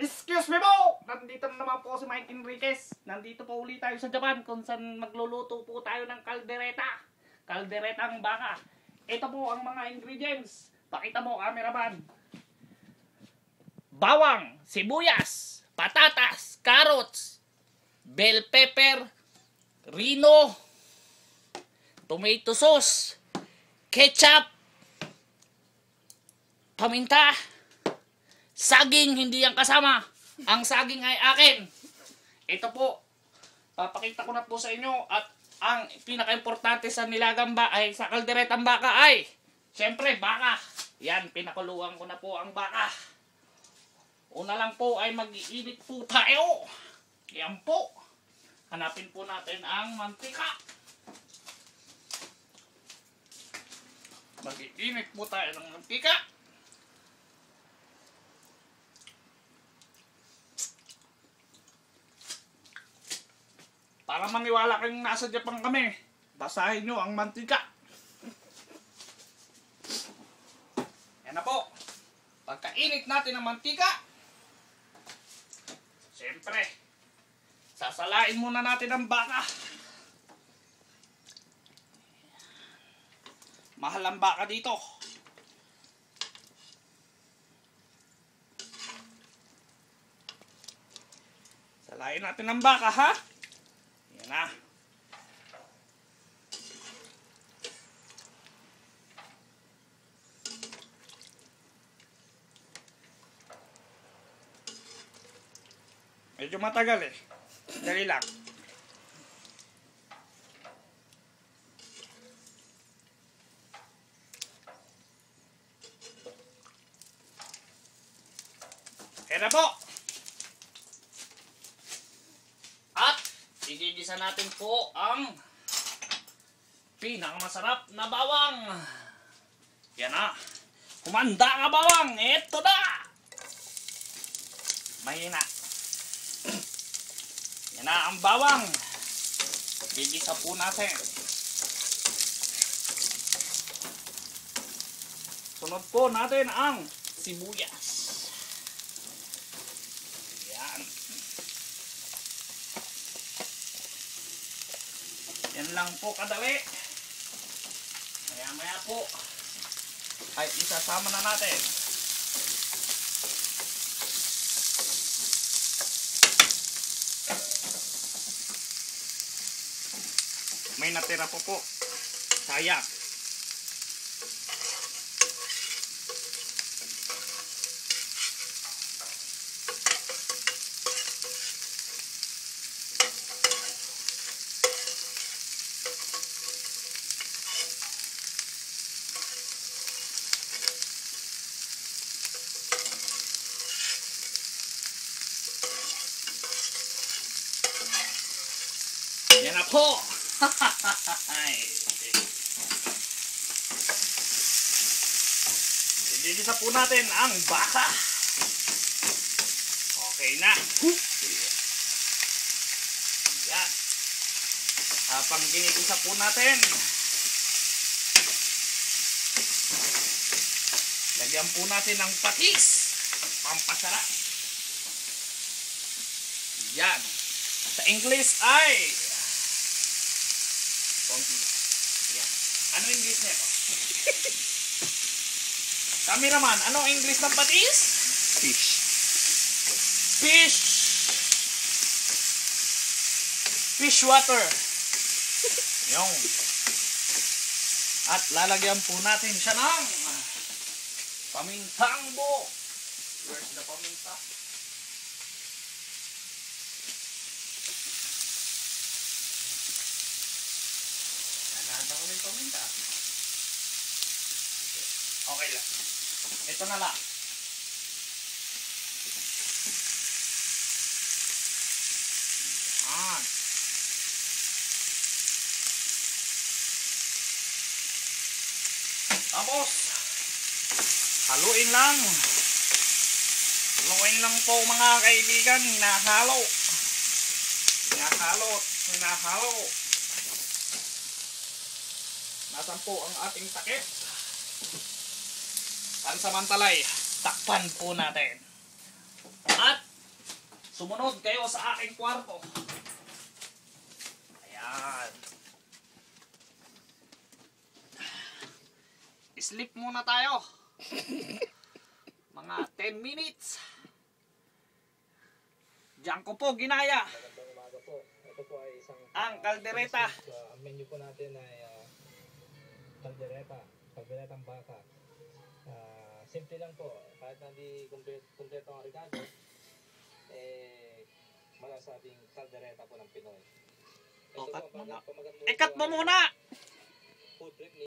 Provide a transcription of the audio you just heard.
Excuse me po! Nandito na naman po si Mike Enriquez. Nandito po ulit tayo sa Japan kung saan magluluto po tayo ng kaldereta. Kalderetang baka. Ito po ang mga ingredients. Pakita mo, cameraman. Bawang, sibuyas, patatas, carrots, bell pepper, rino, tomato sauce, ketchup, paminta, saging, hindi ang kasama. Ang saging ay akin. Ito po, papakita ko na po sa inyo. At ang pinaka-importante sa nilagang ay sa kalderetang baka ay, syempre, baka. Yan, pinakuluan ko na po ang baka. Una lang po ay mag-iinit po tayo. Yan po. Hanapin po natin ang mantika. Mag-iinit po tayo ng mantika. Para maniwala kayong nasa Japan kami, basahin nyo ang mantika. Yan na po. Pagkainit natin ng mantika, siyempre, sasalain muna natin ang baka. Mahal ang baka dito. Salain natin ang baka, ha? Yan na. Medyo matagal eh. Dali lang. Kaya na po. At igigisa natin po ang pinakamasarap na bawang. Yan na. Kumanda ka bawang. Ito na. Mahina. Yan na ang bawang. Gigisa po natin. Sunod po natin ang sibuyas. Yan. Yan lang po kadali. Maya-maya po ay isasama na natin. May natira po. Sayang. Yan na po. Igigisa po natin ang baka. Okay na. Yan. Habang ginigisa po natin, lagyan po natin ng patis. Pampasarap. Yan. Sa English ay yan. Ano English niya ito? Cameraman, ano English ng patis? Fish. Fish. Fish water. Yung. At lalagyan po natin siya ng pamintang buo. Where's the paminta? Nalata ko yung paminta. Okay lang. Ito na lang. Tapos, haluin lang. Haluin lang po mga kaibigan. Hinahalo. Hinahalo. Hinahalo. Nasaan po ang ating takip? Pansamantalay, takpan po natin. At Sumunod kayo sa aking kwarto. Ayan. Sleep muna tayo. Mga 10 minutes. Diyan ko po ginaya. Magandang umaga po. Ito po ay isang Ang kaldereta. ang menu po natin ay kalderetang baka. Simple lang po. Kahit hindi kumpleto ang Ricardo, malasabing kaldereta po ng Pinoy. Ito Cut po, mo na. pamagat Ikat mo muna! food trip